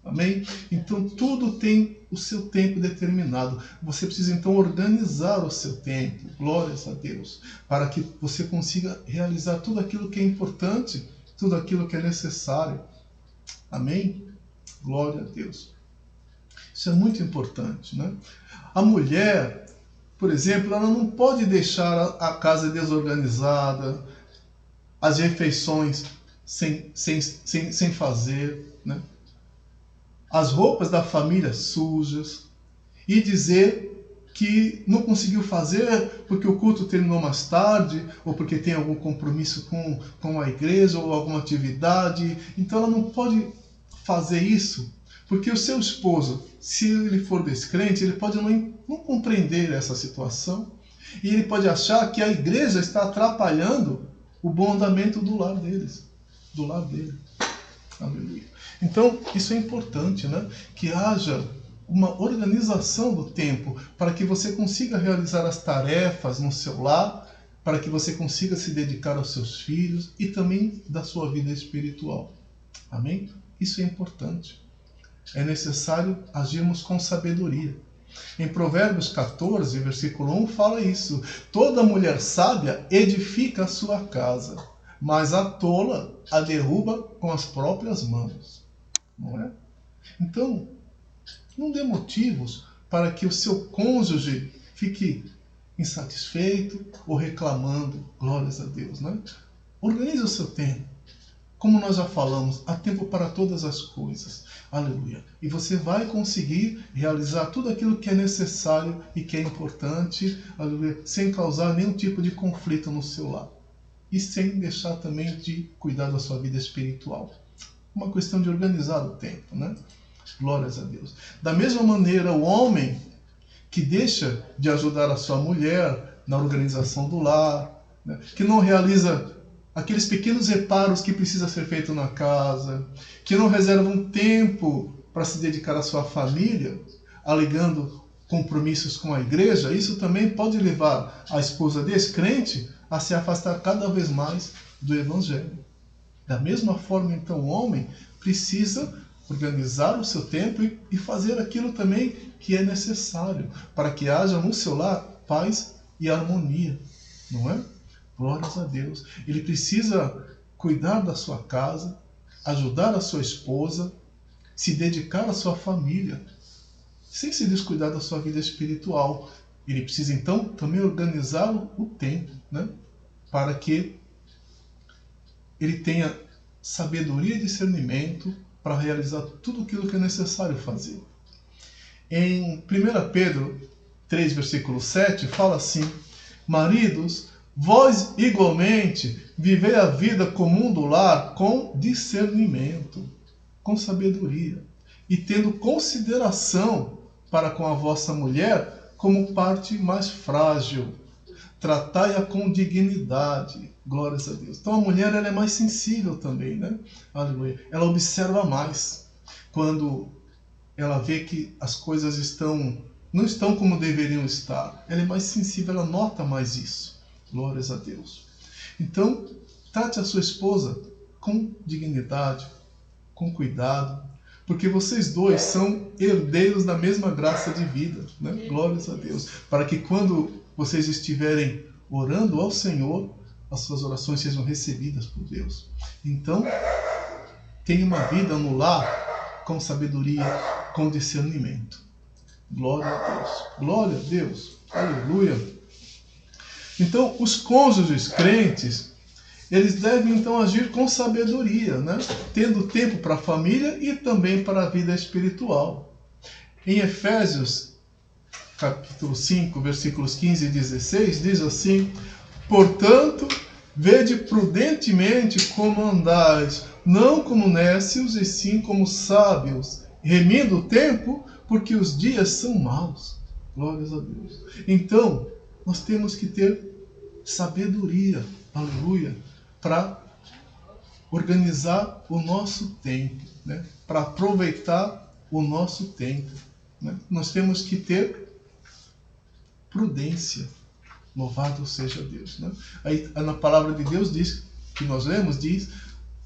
Amém? Então tudo tem o seu tempo determinado. Você precisa então organizar o seu tempo, glórias a Deus, para que você consiga realizar tudo aquilo que é importante, tudo aquilo que é necessário. Amém? Glória a Deus. Isso é muito importante, né? A mulher, por exemplo, ela não pode deixar a casa desorganizada, as refeições sem fazer, né? As roupas da família sujas, e dizer que não conseguiu fazer porque o culto terminou mais tarde, ou porque tem algum compromisso com a igreja, ou alguma atividade. Então ela não pode fazer isso, porque o seu esposo, se ele for descrente, ele pode não compreender essa situação, e ele pode achar que a igreja está atrapalhando o bom andamento do lar deles, do lar dele. Aleluia. Então, isso é importante, né? Que haja uma organização do tempo para que você consiga realizar as tarefas no seu lar, para que você consiga se dedicar aos seus filhos e também da sua vida espiritual. Amém? Isso é importante. É necessário agirmos com sabedoria. Em Provérbios 14, versículo 1, fala isso. Toda mulher sábia edifica a sua casa, mas a tola a derruba com as próprias mãos. Não é? Então, não dê motivos para que o seu cônjuge fique insatisfeito ou reclamando. Glórias a Deus, né? Organize o seu tempo. Como nós já falamos, há tempo para todas as coisas. Aleluia. E você vai conseguir realizar tudo aquilo que é necessário e que é importante, aleluia, sem causar nenhum tipo de conflito no seu lar. E sem deixar também de cuidar da sua vida espiritual. Uma questão de organizar o tempo, né? Glórias a Deus. Da mesma maneira, o homem que deixa de ajudar a sua mulher na organização do lar, né? Que não realiza aqueles pequenos reparos que precisa ser feito na casa, que não reserva um tempo para se dedicar à sua família, alegando compromissos com a igreja, isso também pode levar a esposa descrente a se afastar cada vez mais do Evangelho. Da mesma forma, então, o homem precisa organizar o seu tempo e fazer aquilo também que é necessário para que haja no seu lar paz e harmonia, não é? Glórias a Deus. Ele precisa cuidar da sua casa, ajudar a sua esposa, se dedicar à sua família, sem se descuidar da sua vida espiritual. Ele precisa, então, também organizar o tempo, né? Para que ele tenha sabedoria e discernimento para realizar tudo aquilo que é necessário fazer. Em 1 Pedro 3, versículo 7, fala assim: maridos, vós igualmente vivei a vida comum do lar com discernimento, com sabedoria, e tendo consideração para com a vossa mulher como parte mais frágil. Tratai-a com dignidade. Glórias a Deus. Então a mulher, ela é mais sensível também, né? Aleluia. Ela observa mais. Quando ela vê que as coisas não estão como deveriam estar. Ela é mais sensível, ela nota mais isso. Glórias a Deus. Então, trate a sua esposa com dignidade, com cuidado, porque vocês dois são herdeiros da mesma graça de vida, né? Glórias a Deus. Para que quando vocês estiverem orando ao Senhor, as suas orações sejam recebidas por Deus. Então, tenha uma vida no lar com sabedoria, com discernimento. Glória a Deus. Glória a Deus. Aleluia. Então, os cônjuges crentes, eles devem então agir com sabedoria, né? Tendo tempo para a família e também para a vida espiritual. Em Efésios, capítulo 5, versículos 15 e 16, diz assim: portanto, vede prudentemente como andais, não como nécios, e sim como sábios, remindo o tempo, porque os dias são maus. Glórias a Deus. Então, nós temos que ter sabedoria, aleluia, para organizar o nosso tempo, né? Para aproveitar o nosso tempo, né? Nós temos que ter prudência. Louvado seja Deus, né? Aí na palavra de Deus diz, que nós lemos, diz: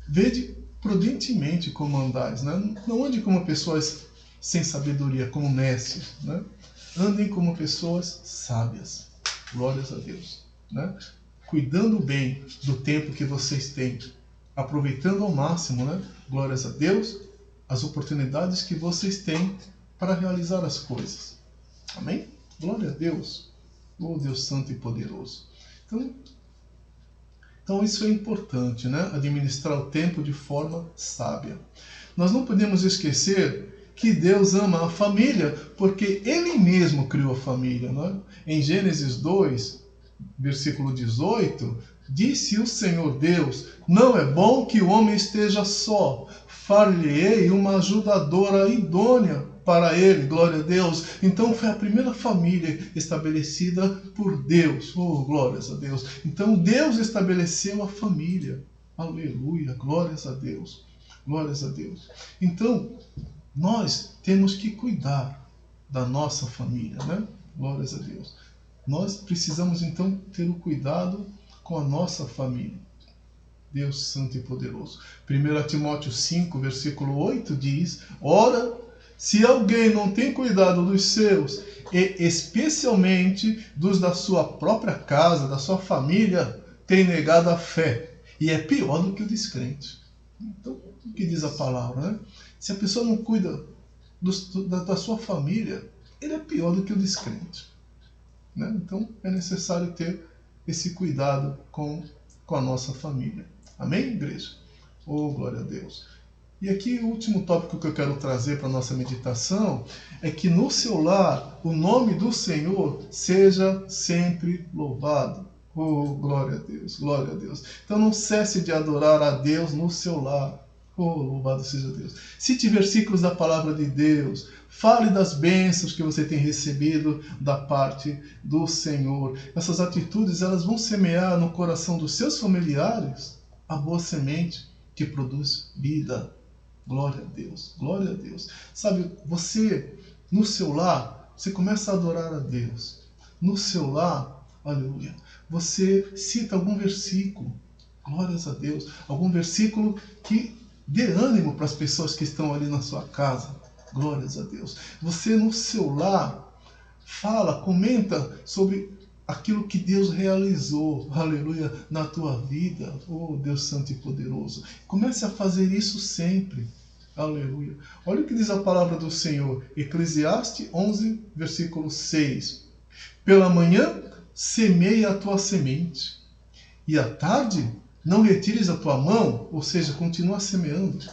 vede prudentemente como andais, né? Não ande como pessoas sem sabedoria, como nécios, né? Andem como pessoas sábias. Glórias a Deus, né? Cuidando bem do tempo que vocês têm, aproveitando ao máximo, né? Glórias a Deus, as oportunidades que vocês têm para realizar as coisas. Amém? Glória a Deus. Oh, Deus Santo e Poderoso. Então isso é importante, né? Administrar o tempo de forma sábia. Nós não podemos esquecer que Deus ama a família, porque Ele mesmo criou a família, né? Em Gênesis 2, versículo 18, disse o Senhor Deus: não é bom que o homem esteja só, far-lhe-ei uma ajudadora idônea para ele. Glória a Deus. Então foi a primeira família estabelecida por Deus. Oh, glórias a Deus. Então Deus estabeleceu a família. Aleluia, glórias a Deus. Glórias a Deus. Então, nós temos que cuidar da nossa família, né? Glórias a Deus. Nós precisamos então ter o cuidado com a nossa família. Deus Santo e Poderoso. 1 Timóteo 5, versículo 8 diz: ora, se alguém não tem cuidado dos seus, e especialmente dos da sua própria casa, da sua família, tem negado a fé, e é pior do que o descrente. Então, o que diz a palavra, né? Se a pessoa não cuida da sua família, ele é pior do que o descrente, né? Então, é necessário ter esse cuidado com a nossa família. Amém, igreja? Oh, glória a Deus. E aqui o último tópico que eu quero trazer para a nossa meditação é que no seu lar o nome do Senhor seja sempre louvado. Oh, glória a Deus, glória a Deus. Então não cesse de adorar a Deus no seu lar. Oh, louvado seja Deus. Cite versículos da palavra de Deus. Fale das bênçãos que você tem recebido da parte do Senhor. Essas atitudes, elas vão semear no coração dos seus familiares a boa semente que produz vida. Glória a Deus, glória a Deus. Sabe, você, no seu lar, você começa a adorar a Deus. No seu lar, aleluia, você cita algum versículo, glórias a Deus, algum versículo que dê ânimo para as pessoas que estão ali na sua casa, glórias a Deus. Você, no seu lar, fala, comenta sobre aquilo que Deus realizou, aleluia, na tua vida. Oh, Deus Santo e Poderoso. Comece a fazer isso sempre. Aleluia. Olha o que diz a palavra do Senhor. Eclesiastes 11, versículo 6. Pela manhã, semeia a tua semente, e à tarde, não retires a tua mão, ou seja, continua semeando,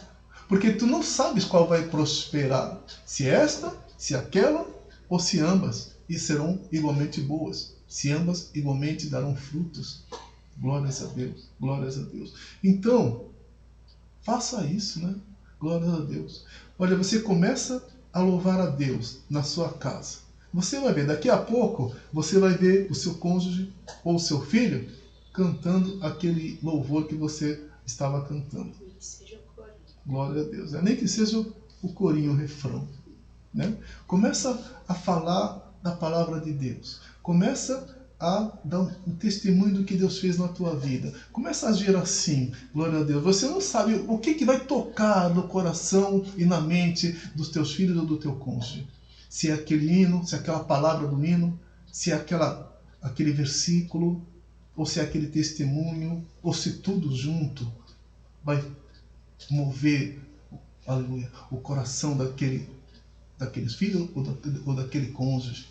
porque tu não sabes qual vai prosperar, se esta, se aquela, ou se ambas, e serão igualmente boas, se ambas igualmente darão frutos. Glórias a Deus, glórias a Deus. Então, faça isso, né? Glórias a Deus. Olha, você começa a louvar a Deus na sua casa. Você vai ver, daqui a pouco, você vai ver o seu cônjuge ou o seu filho cantando aquele louvor que você estava cantando. Glória a Deus. Nem que seja o corinho, o refrão. né? Começa a falar da palavra de Deus. Começa a dar um testemunho do que Deus fez na tua vida. Começa a agir assim, glória a Deus. Você não sabe o que vai tocar no coração e na mente dos teus filhos ou do teu cônjuge. Se é aquele hino, se é aquela palavra do hino, se é aquele versículo, ou se é aquele testemunho, ou se tudo junto vai mover, aleluia, o coração daqueles filhos ou daquele cônjuge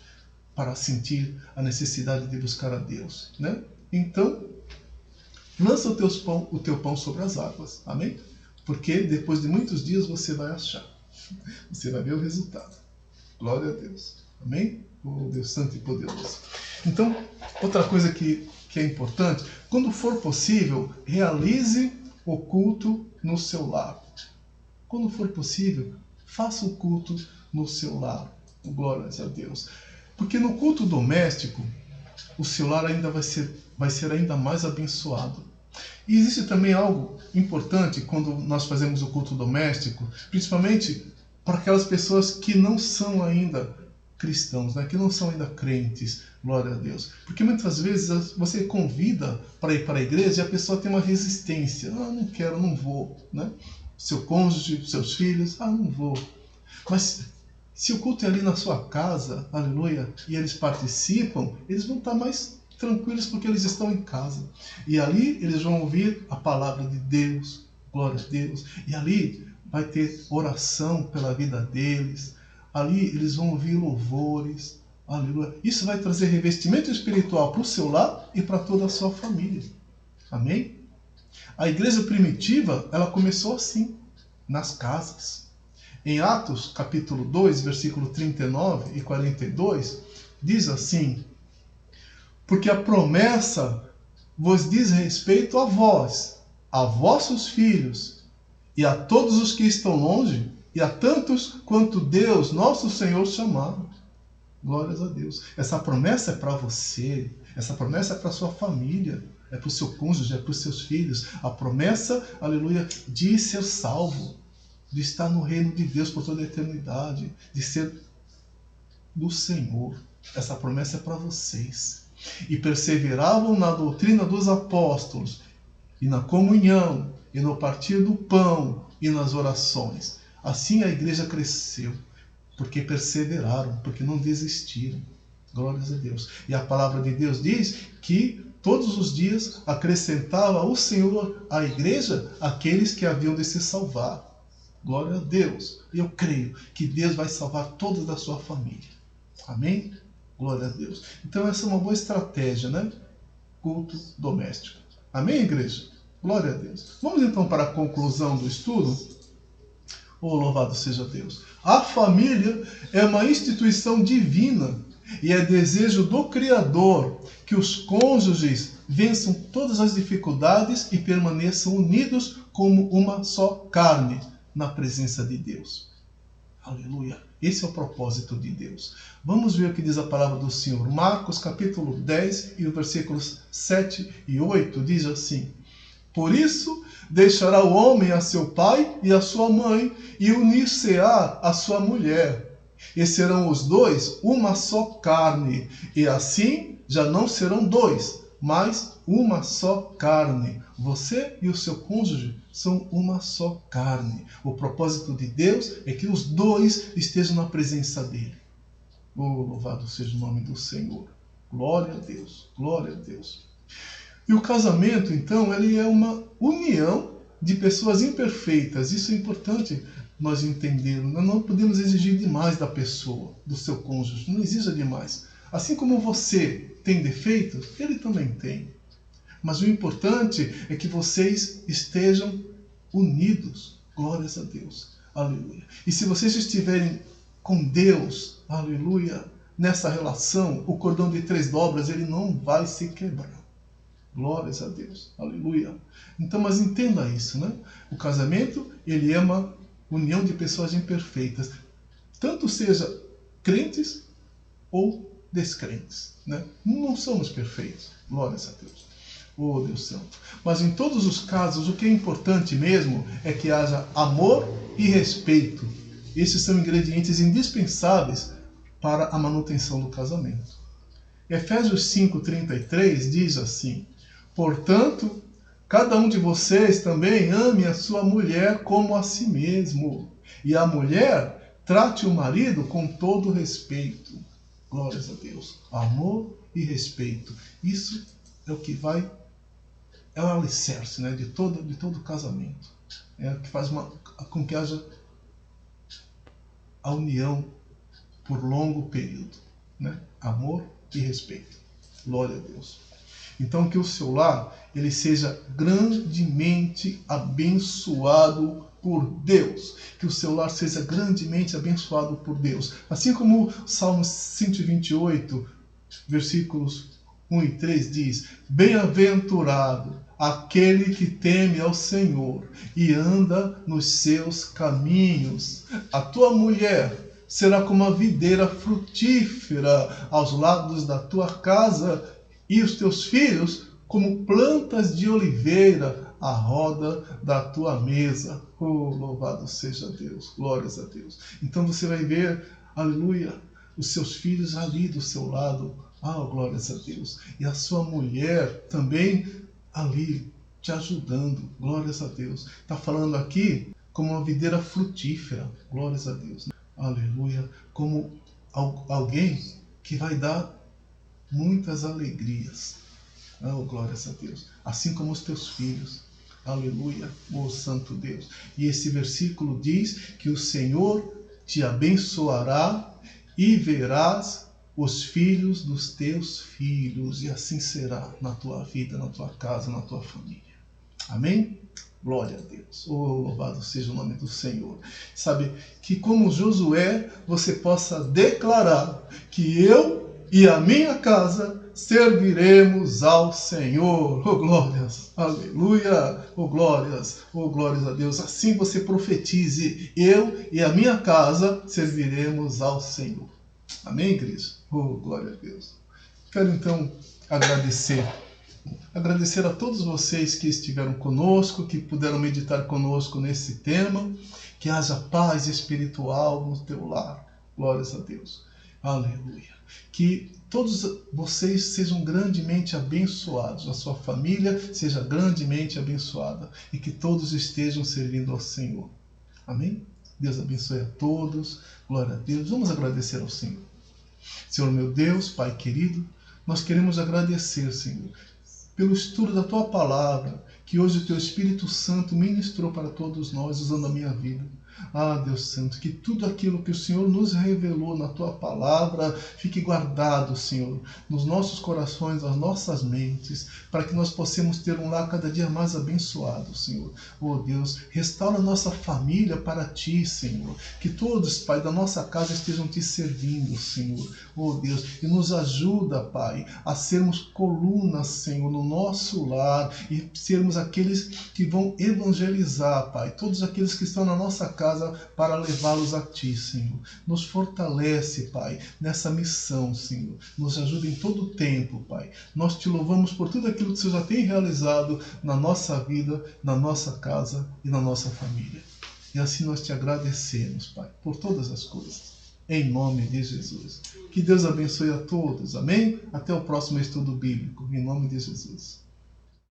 para sentir a necessidade de buscar a Deus, né? Então, lança o teu pão sobre as águas, amém? Porque depois de muitos dias você vai achar, você vai ver o resultado. Glória a Deus, amém? Oh, Deus Santo e Poderoso. Então, outra coisa que é importante, quando for possível, realize o culto no seu lar. Quando for possível, faça o culto no seu lar. Glórias a Deus. Porque no culto doméstico, o seu lar ainda vai ser ainda mais abençoado. E existe também algo importante quando nós fazemos o culto doméstico, principalmente para aquelas pessoas que não são ainda cristãos, né? Que não são ainda crentes, glória a Deus. Porque muitas vezes você convida para ir para a igreja e a pessoa tem uma resistência. Ah, não quero, não vou, né? Seu cônjuge, seus filhos, não vou. Mas se o culto é ali na sua casa, aleluia, e eles participam, eles vão estar mais tranquilos porque eles estão em casa. E ali eles vão ouvir a palavra de Deus, glória a Deus. E ali vai ter oração pela vida deles. Ali eles vão ouvir louvores, aleluia. Isso vai trazer revestimento espiritual para o seu lar e para toda a sua família. Amém? A igreja primitiva, ela começou assim, nas casas. Em Atos, capítulo 2, versículo 39 e 42, diz assim: porque a promessa vos diz respeito a vós, a vossos filhos, e a todos os que estão longe, e a tantos quanto Deus, nosso Senhor, chamar. Glórias a Deus. Essa promessa é para você, essa promessa é para sua família, é para o seu cônjuge, é para os seus filhos. A promessa, aleluia, de ser salvo, de estar no reino de Deus por toda a eternidade, de ser do Senhor. Essa promessa é para vocês. E perseveravam na doutrina dos apóstolos, e na comunhão, e no partir do pão, e nas orações. Assim a igreja cresceu, porque perseveraram, porque não desistiram. Glórias a Deus. E a palavra de Deus diz que todos os dias acrescentava o Senhor à igreja aqueles que haviam de se salvar. Glória a Deus. E eu creio que Deus vai salvar todos da sua família. Amém? Glória a Deus. Então essa é uma boa estratégia, né? Culto doméstico. Amém, igreja? Glória a Deus. Vamos então para a conclusão do estudo? Oh, louvado seja Deus. A família é uma instituição divina e é desejo do Criador que os cônjuges vençam todas as dificuldades e permaneçam unidos como uma só carne na presença de Deus. Aleluia. Esse é o propósito de Deus. Vamos ver o que diz a palavra do Senhor. Marcos capítulo 10 e os versículos 7 e 8 diz assim: por isso deixará o homem a seu pai e a sua mãe e unir-se-á a sua mulher. E serão os dois uma só carne. E assim já não serão dois, mas uma só carne. Você e o seu cônjuge são uma só carne. O propósito de Deus é que os dois estejam na presença dele. Oh, louvado seja o nome do Senhor. Glória a Deus, glória a Deus. E o casamento, então, ele é uma união de pessoas imperfeitas. Isso é importante nós entendermos. Nós não podemos exigir demais da pessoa, do seu cônjuge. Não exija demais. Assim como você tem defeitos, ele também tem. Mas o importante é que vocês estejam unidos. Glórias a Deus. Aleluia. E se vocês estiverem com Deus, aleluia, nessa relação, o cordão de 3 dobras, ele não vai se quebrar. Glórias a Deus. Aleluia. Então, mas entenda isso, né? O casamento, ele é uma união de pessoas imperfeitas. Tanto seja crentes ou descrentes, né? Não somos perfeitos. Glórias a Deus. Oh, Deus Santo. Mas em todos os casos, o que é importante mesmo é que haja amor e respeito Esses são ingredientes indispensáveis para a manutenção do casamento. Efésios 5:33 diz assim: portanto, cada um de vocês também ame a sua mulher como a si mesmo, e a mulher trate o marido com todo respeito. Glórias a Deus. Amor e respeito. Isso é o que é o alicerce, né, de todo casamento. É o que faz com que haja a união por longo período, né? Amor e respeito. Glória a Deus. Então que o seu lar ele seja grandemente abençoado por Deus. Que o seu lar seja grandemente abençoado por Deus. Assim como o Salmo 128, versículos 1 e 3 diz: bem-aventurado aquele que teme ao Senhor e anda nos seus caminhos. A tua mulher será como a videira frutífera aos lados da tua casa, e os teus filhos como plantas de oliveira à roda da tua mesa. Oh, louvado seja Deus, glórias a Deus. Então você vai ver, aleluia, os seus filhos ali do seu lado. Ah, glórias a Deus. E a sua mulher também ali te ajudando. Glórias a Deus. Está falando aqui como uma videira frutífera. Glórias a Deus. Aleluia. Como alguém que vai dar muitas alegrias. Oh, glórias a Deus. Assim como os teus filhos. Aleluia. Oh, santo Deus. E esse versículo diz que o Senhor te abençoará e verás os filhos dos teus filhos, e assim será na tua vida, na tua casa, na tua família. Amém? Glória a Deus. Oh, louvado seja o nome do Senhor. Sabe, que como Josué, você possa declarar que eu e a minha casa serviremos ao Senhor. Oh, glórias. Aleluia. Oh, glórias. Oh, glórias a Deus. Assim você profetize: eu e a minha casa serviremos ao Senhor. Amém, igreja? Oh, glória a Deus. Quero então agradecer a todos vocês que estiveram conosco, que puderam meditar conosco nesse tema. Que haja paz espiritual no teu lar. Glórias a Deus. Aleluia. Que todos vocês sejam grandemente abençoados. A sua família seja grandemente abençoada. E que todos estejam servindo ao Senhor. Amém? Deus abençoe a todos. Glória a Deus. Vamos agradecer ao Senhor. Senhor meu Deus, Pai querido, nós queremos agradecer, Senhor, pelo estudo da Tua Palavra, que hoje o Teu Espírito Santo ministrou para todos nós, usando a minha vida. Ah, Deus Santo, que tudo aquilo que o Senhor nos revelou na Tua Palavra fique guardado, Senhor, nos nossos corações, nas nossas mentes, para que nós possamos ter um lar cada dia mais abençoado, Senhor. Oh, Deus, restaura a nossa família para Ti, Senhor. Que todos, Pai, da nossa casa estejam Te servindo, Senhor. Oh, Deus, e nos ajuda, Pai, a sermos colunas, Senhor, no nosso lar e sermos aqueles que vão evangelizar, Pai, todos aqueles que estão na nossa casa para levá-los a Ti, Senhor. Nos fortalece, Pai, nessa missão, Senhor. Nos ajuda em todo o tempo, Pai. Nós Te louvamos por tudo aquilo que o Senhor já tem realizado na nossa vida, na nossa casa e na nossa família. E assim nós Te agradecemos, Pai, por todas as coisas. Em nome de Jesus. Que Deus abençoe a todos. Amém? Até o próximo estudo bíblico. Em nome de Jesus.